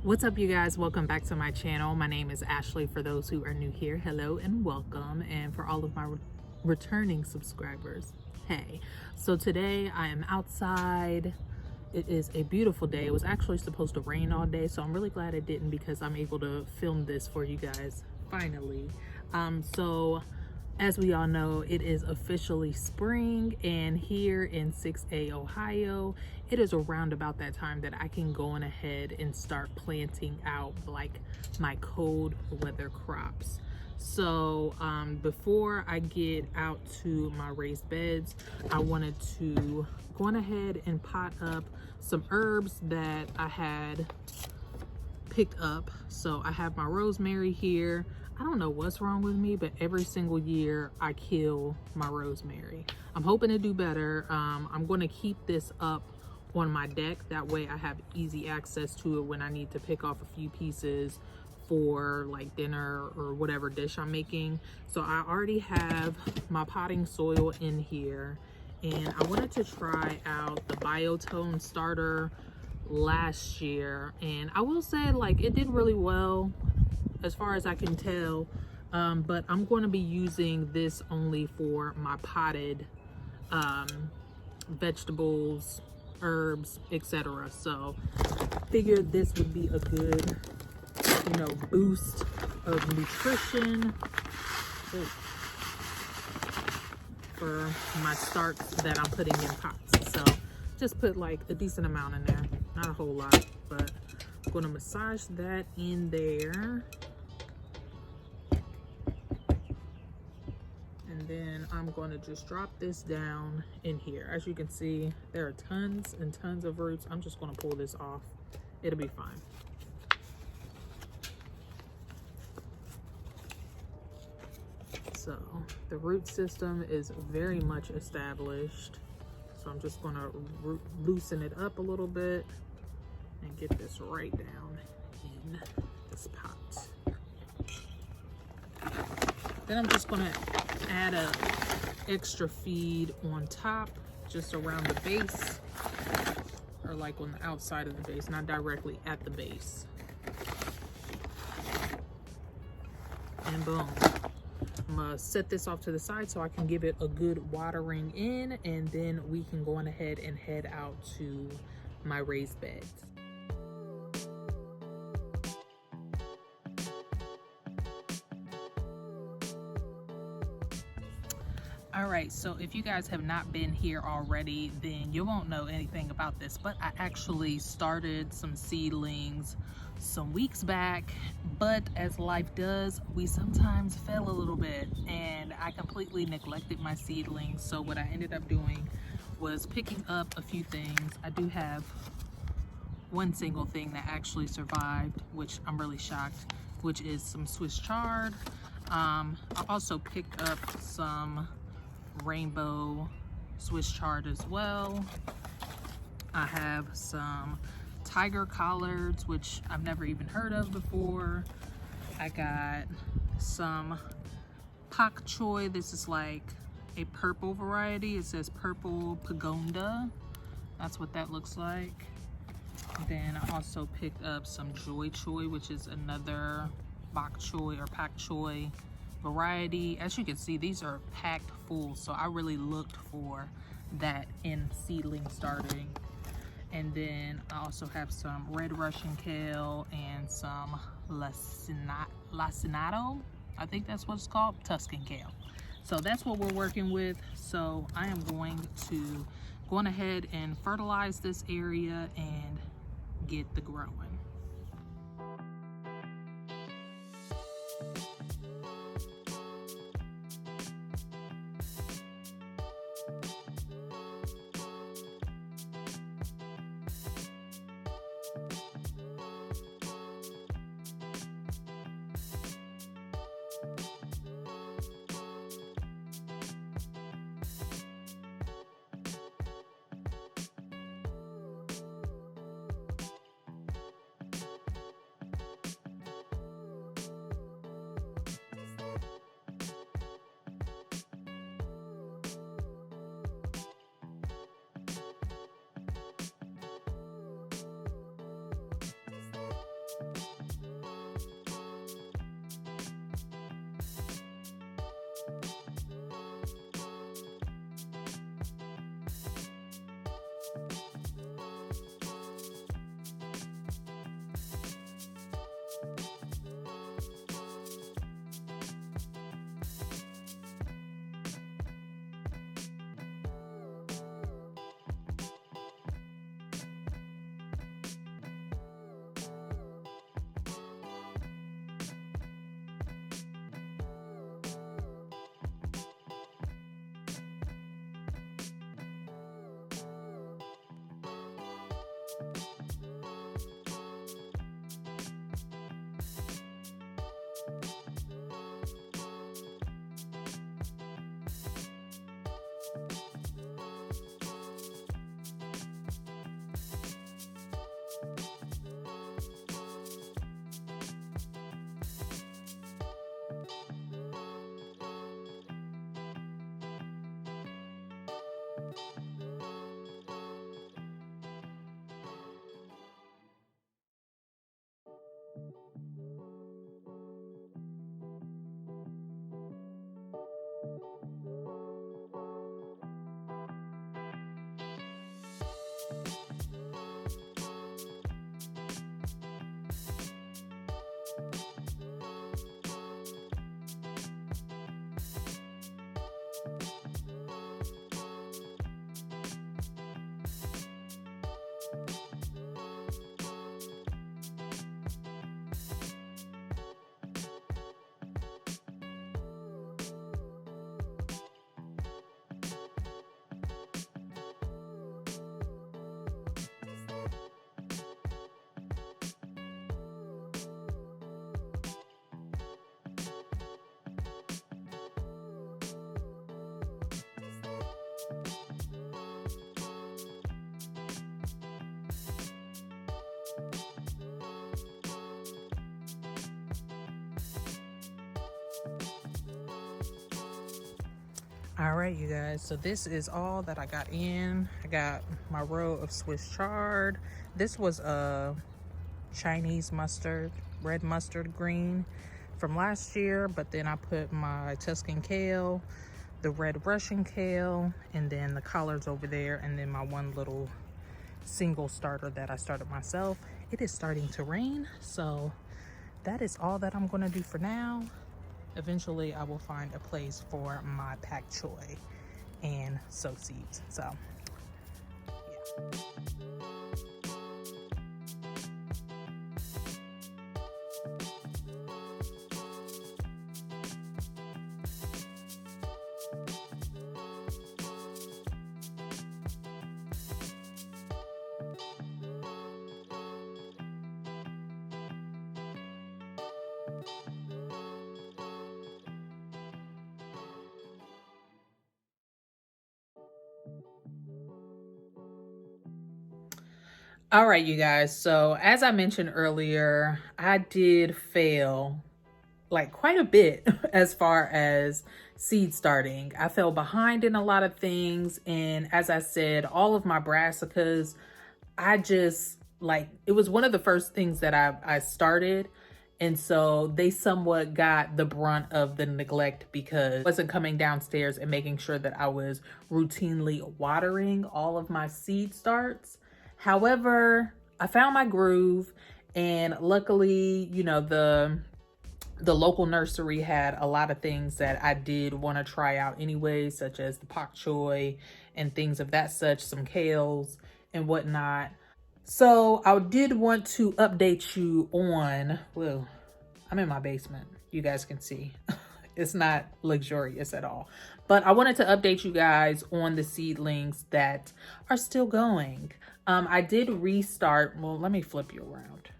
What's up, you guys? Welcome back to my channel. My name is Ashley. For those who are new here, hello and welcome. And for all of my returning subscribers, hey. So today I am outside. It is a beautiful day. It was actually supposed to rain all day, so I'm really glad it didn't because I'm able to film this for you guys finally. So as we all know, it is officially spring, and here in 6A, Ohio, it is around about that time that I can go on ahead and start planting out like my cold weather crops. So before I get out to my raised beds, I wanted to go on ahead and pot up some herbs that I had picked up. So I have my rosemary here. I don't know what's wrong with me, but every single year I kill my rosemary. I'm hoping to do better. I'm going to keep this up on my deck. That way I have easy access to it when I need to pick off a few pieces for like dinner or whatever dish I'm making. So I already have my potting soil in here, and I wanted to try out the Biotone starter last year, and I will say like it did really well as far as I can tell, but I'm going to be using this only for my potted vegetables, herbs, etc. So figured this would be a good, boost of nutrition for my starts that I'm putting in pots. So just put like a decent amount in there, not a whole lot, but I'm going to massage that in there. And then I'm going to just drop this down in here. As you can see, there are tons and tons of roots. I'm just going to pull this off. It'll be fine. So the root system is very much established. So I'm just going to loosen it up a little bit and get this right down in this pot. Then I'm just going to add a extra feed on top, just around the base, or like on the outside of the base, not directly at the base. And boom. I'm gonna set this off to the side so I can give it a good watering in, and then we can go on ahead and head out to my raised beds. All right, so if you guys have not been here already, then you won't know anything about this, but I actually started some seedlings some weeks back, but as life does, we sometimes fail a little bit, and I completely neglected my seedlings. So what I ended up doing was picking up a few things. I do have one single thing that actually survived, which I'm really shocked, which is some Swiss chard. I also picked up some rainbow Swiss chard as well. I have some tiger collards, which I've never even heard of before. I got some pak choi. This is like a purple variety. It says purple pagoda. That's what that looks like. Then I also picked up some joy choi, which is another bok choy or pak choi variety. As you can see, these are packed full, so I really looked for that in seedling starting. And then I also have some red Russian kale and some lacinato, I think that's what it's called, Tuscan kale. So that's what we're working with. So I am going to go on ahead and fertilize this area and get the growing. All right, you guys, so this is all that I got in. I got my row of Swiss chard. This was a Chinese mustard, red mustard green from last year, but then I put my Tuscan kale, the red Russian kale, and then the collards over there, and then my one little single starter that I started myself. It is starting to rain, so that is all that I'm gonna do for now. Eventually I will find a place for my pak choi and sow seeds. So yeah. All right, you guys. So as I mentioned earlier, I did fail like quite a bit as far as seed starting. I fell behind in a lot of things. And as I said, all of my brassicas, I just like, it was one of the first things that I started. And so they somewhat got the brunt of the neglect because I wasn't coming downstairs and making sure that I was routinely watering all of my seed starts. However, I found my groove, and luckily, you know, the local nursery had a lot of things that I did want to try out anyway, such as the pak choi and things of that such, some kales and whatnot. So I did want to update you on, well, I'm in my basement. You guys can see. It's not luxurious at all. But I wanted to update you guys on the seedlings that are still going. I did restart. Well, let me flip you around.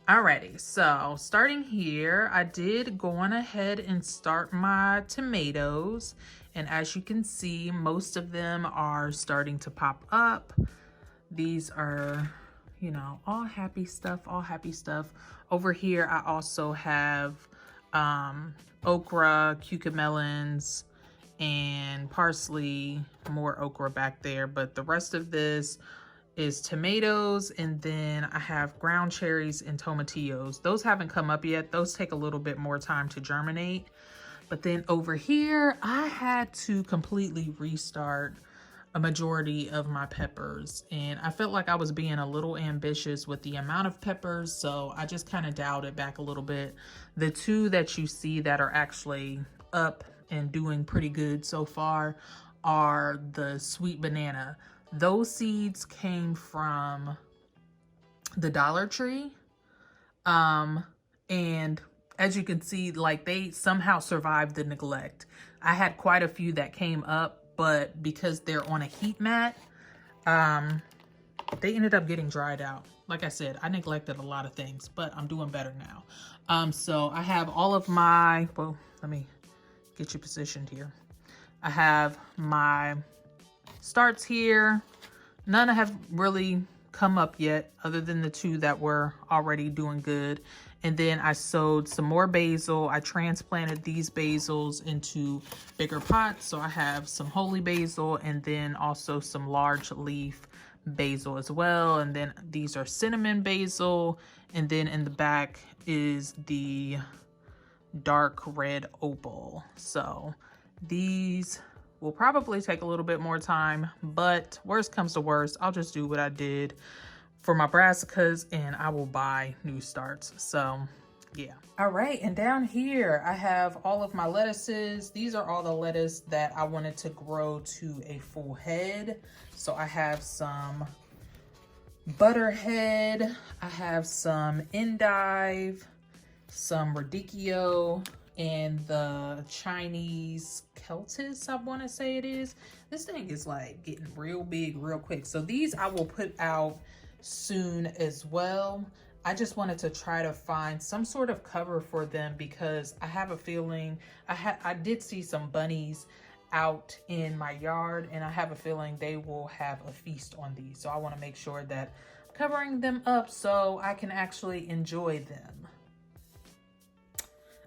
Alrighty, so starting here, I did go on ahead and start my tomatoes. And as you can see, most of them are starting to pop up. These are, you know, all happy stuff, all happy stuff. Over here, I also have okra, cucamelons, and parsley, more okra back there. But the rest of this is tomatoes, and then I have ground cherries and tomatillos. Those haven't come up yet. Those take a little bit more time to germinate. But then over here, I had to completely restart a majority of my peppers, and I felt like I was being a little ambitious with the amount of peppers, so I just kind of dialed it back a little bit. The two that you see that are actually up and doing pretty good so far are the sweet banana. Those seeds came from the Dollar Tree. And as you can see, like they somehow survived the neglect. I had quite a few that came up, but because they're on a heat mat, they ended up getting dried out. Like I said, I neglected a lot of things, but I'm doing better now. So I have all of my, well, let me get you positioned here. I have my starts here. None have really come up yet other than the two that were already doing good. And then I sowed some more basil. I transplanted these basils into bigger pots. So I have some holy basil and then also some large leaf basil as well. And then these are cinnamon basil. And then in the back is the dark red opal. So these will probably take a little bit more time, but worst comes to worst, I'll just do what I did for my brassicas and I will buy new starts. So yeah. All right, and down here I have all of my lettuces. These are all the lettuce that I wanted to grow to a full head. So I have some butterhead, I have some endive, some radicchio, and the Chinese Celtis, I want to say it is. This thing is like getting real big real quick. So these I will put out soon as well. I just wanted to try to find some sort of cover for them because I have a feeling, I did see some bunnies out in my yard and I have a feeling they will have a feast on these. So I want to make sure that I'm covering them up so I can actually enjoy them.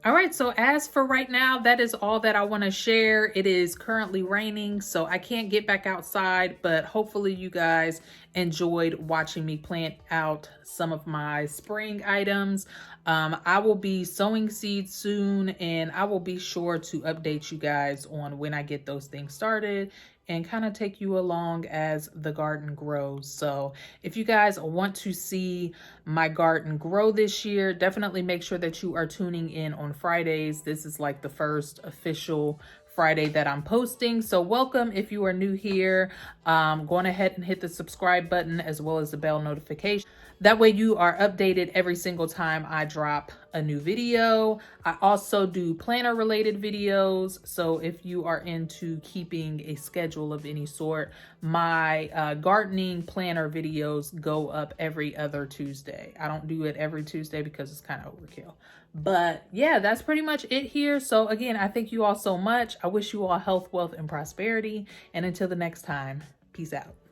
All right, so as for right now, that is all that I want to share. It is currently raining, so I can't get back outside, but hopefully you guys enjoyed watching me plant out some of my spring items. I will be sowing seeds soon, and I will be sure to update you guys on when I get those things started and kind of take you along as the garden grows. So if you guys want to see my garden grow this year, definitely make sure that you are tuning in on Fridays. This is like the first official Friday that I'm posting. So welcome if you are new here. Going ahead and hit the subscribe button as well as the bell notification. That way you are updated every single time I drop a new video. I also do planner related videos. So if you are into keeping a schedule of any sort, my gardening planner videos go up every other Tuesday. I don't do it every Tuesday because it's kind of overkill. But yeah, that's pretty much it here. So again, I thank you all so much. I wish you all health, wealth, and prosperity. And until the next time, peace out.